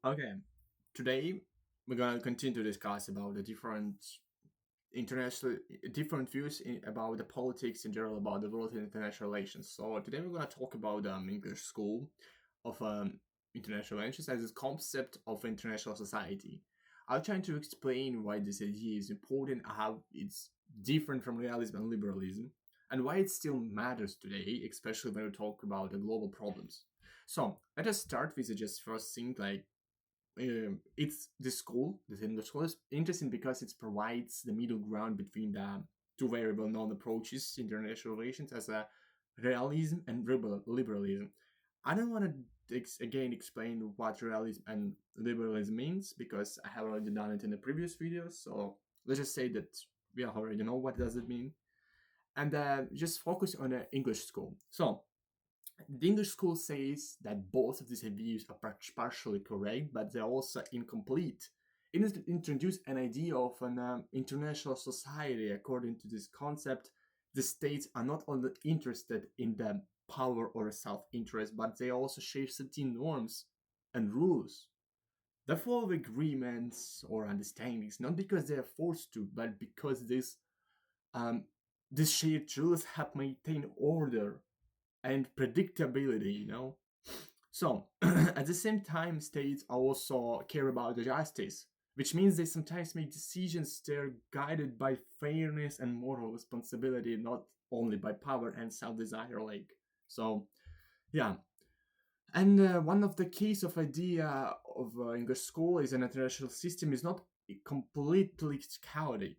Okay, today we're gonna continue to discuss about the different international, different views about the politics in general, about the world and international relations. So today we're gonna talk about English school of international relations as a concept of international society. I'll try to explain why this idea is important, how it's different from realism and liberalism, and why it still matters today, especially when we talk about the global problems. So let us start with the just first thing like it's the school, the English school is interesting because it provides the middle ground between the two very well-known approaches in international relations as a realism and liberalism. I don't want to again explain what realism and liberalism means because I have already done it in the previous videos. So let's just say that we already know what does it mean, and just focus on the English school. So the English school says that both of these views are partially correct, but they're also incomplete. It introduced an idea of an international society. According to this concept, the states are not only interested in the power or self-interest, but they also share certain norms and rules. They follow agreements or understandings not because they are forced to, but because um, these shared rules help maintain order and predictability. So, at the same time, states also care about the justice, which means they sometimes make decisions that are guided by fairness and moral responsibility, not only by power and self desire. So, yeah. And one of the keys of idea of English school is an international system is not completely chaotic.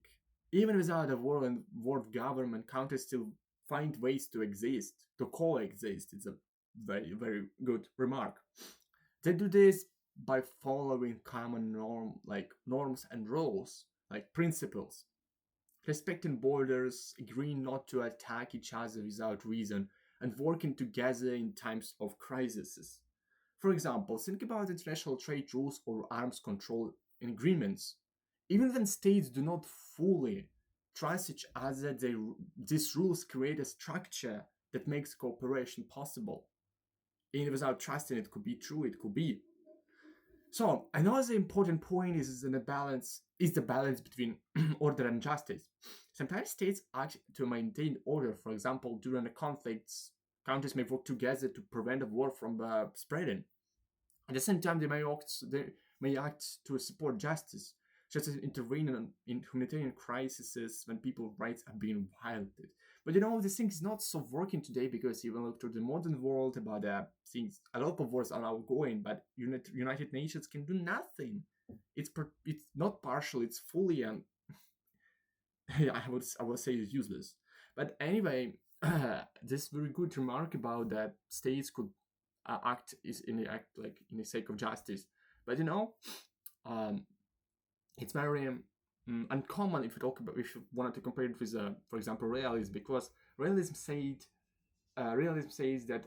Even without a world government, countries still find ways to exist, to coexist. It's a very, very good remark. They do this by following common norms and rules, like principles, respecting borders, agreeing not to attack each other without reason, and working together in times of crises. For example, think about international trade rules or arms control agreements. Even when states do not fully trust each other, these rules create a structure that makes cooperation possible. And without trusting, it could be true, it could be. So another important point is the balance between order and justice. Sometimes states act to maintain order. For example, during a conflicts, countries may work together to prevent a war from spreading. At the same time, they may act to support justice, such as intervening in humanitarian crises when people's rights are being violated. But this thing is not so working today because even look to the modern world about things. A lot of wars are now going, but United Nations can do nothing. It's not partial. It's fully I would say it's useless. But anyway, this very good remark about that states could act is in the act like in the sake of justice. But um, it's very uncommon if you wanted to compare it with, for example, realism, because realism says that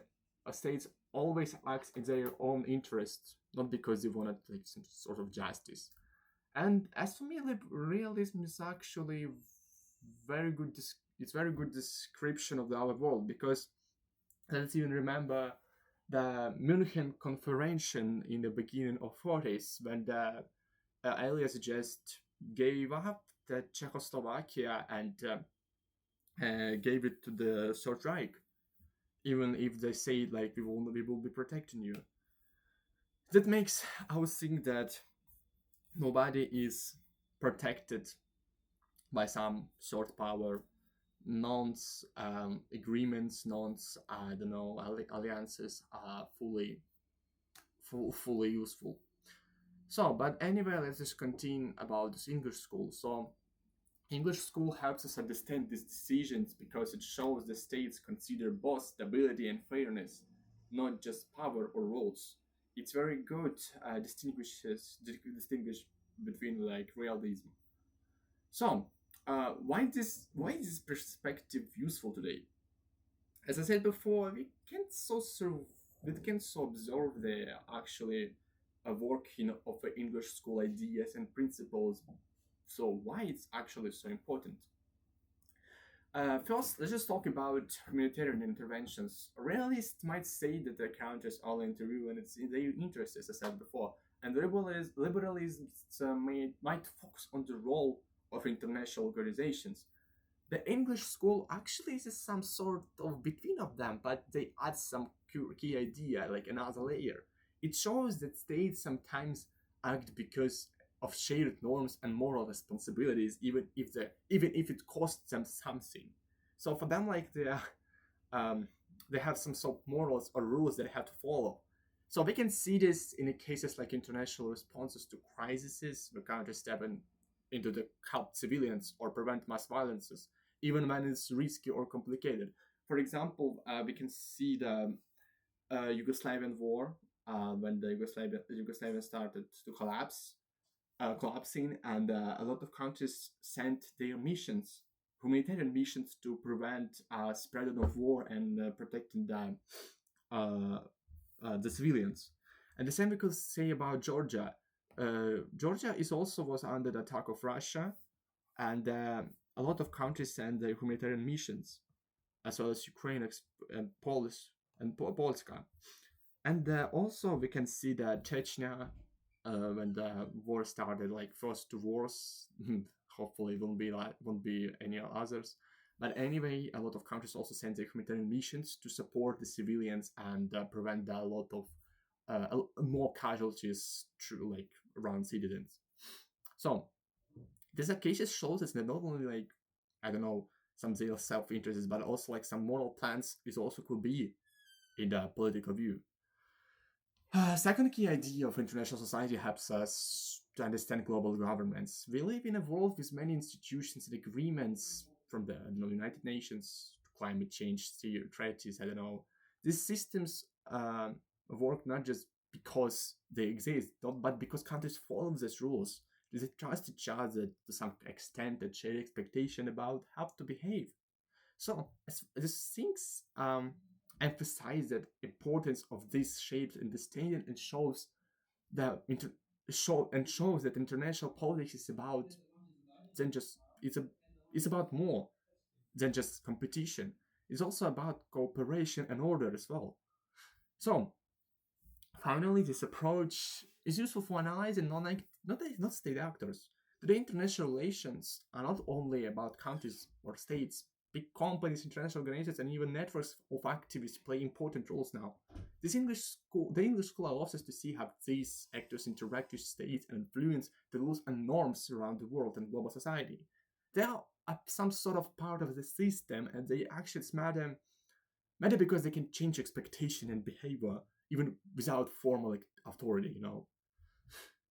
states always act in their own interests, not because they wanted like some sort of justice. And as for me, realism is actually very good. It's very good description of our world because let's even remember the München Conference in the beginning of 40s when the Allies just gave up the Czechoslovakia and gave it to the Third Reich, even if they say like we will be protecting you. That makes us think that nobody is protected by some sort power, nonce agreements, nonce I don't know alliances are fully useful. So, but anyway, let's just continue about this English school. So, English school helps us understand these decisions because it shows the states consider both stability and fairness, not just power or rules. It's very good distinguish between like realism. So, why is this perspective useful today? As I said before, we can so observe the actually working of the English school ideas and principles. So why it's actually so important? First, let's just talk about humanitarian interventions. Realists might say that the countries all interview and it's in their interest, as I said before, And liberalism might focus on the role of international organizations. The English school actually is some sort of between of them, but they add some key idea, like another layer. It shows that states sometimes act because of shared norms and moral responsibilities, even if it costs them something. So for them, like um, they have some sort of morals or rules they have to follow. So we can see this in cases like international responses to crises, where countries step into the help civilians or prevent mass violences, even when it's risky or complicated. For example, we can see the Yugoslavian war when the Yugoslavia started to collapsing, and a lot of countries sent their missions, humanitarian missions, to prevent spreading of war and protecting uh, the civilians. And the same we could say about Georgia. Georgia is also was under the attack of Russia, and a lot of countries send their humanitarian missions, as well as Ukraine and Polish and Polska. And also we can see that Chechnya, when the war started, like first two wars, hopefully won't be any others. But anyway, a lot of countries also send their humanitarian missions to support the civilians and prevent a lot of more casualties through like around citizens. So this occasion shows us that not only like I don't know some self interests, but also like some moral plans is also could be in the political view. Second key idea of international society helps us to understand global governments. We live in a world with many institutions and agreements, from the United Nations to climate change treaties. I don't know. These systems work not just because they exist, but because countries follow these rules. They trust each other to some extent and share expectation about how to behave. So these things emphasize the importance of these shapes in the stadium and that shows that international politics is about than just it's about more than just competition. It's also about cooperation and order as well. So finally, this approach is useful for analyzing not state actors. Today, international relations are not only about countries or states. Big companies, international organizations, and even networks of activists play important roles now. The English school allows us to see how these actors interact with states and influence the rules and norms around the world and global society. They are some sort of part of the system, and their actions matter because they can change expectation and behavior even without formal authority.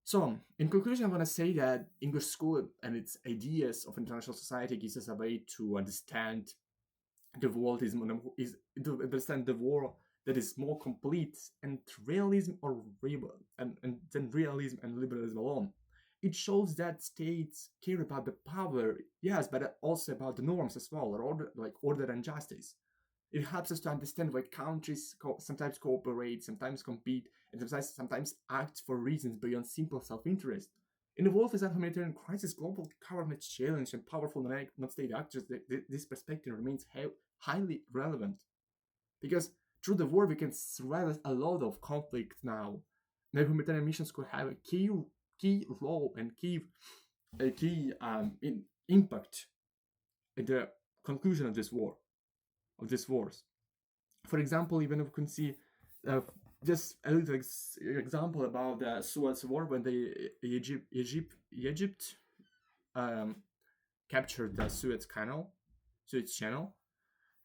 So, in conclusion, I'm going to say that English school and its ideas of international society gives us a way to understand the world is to understand the world that is more complete and realism or and than realism and liberalism alone. It shows that states care about the power, yes, but also about the norms as well, or order and justice. It helps us to understand why countries sometimes cooperate, sometimes compete, and sometimes act for reasons beyond simple self-interest. In a world without humanitarian crisis, global government challenge, and powerful non-state actors, this perspective remains highly relevant. Because through the war, we can survive a lot of conflict now. Now, humanitarian missions could have a key role and impact in the conclusion of these wars. For example, even if we can see uh, just a little example about the Suez War when Egypt um, captured the Suez Channel,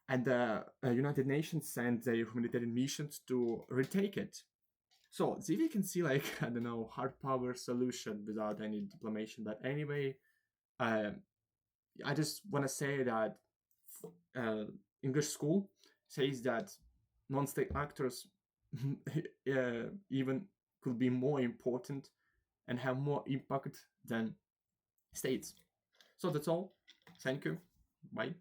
and the United Nations sent their humanitarian missions to retake it. So there you can see like I don't know hard power solution without any diplomation. But anyway, uh, I just want to say that uh, English school says that non-state actors even could be more important and have more impact than states. So that's all. Thank you. Bye.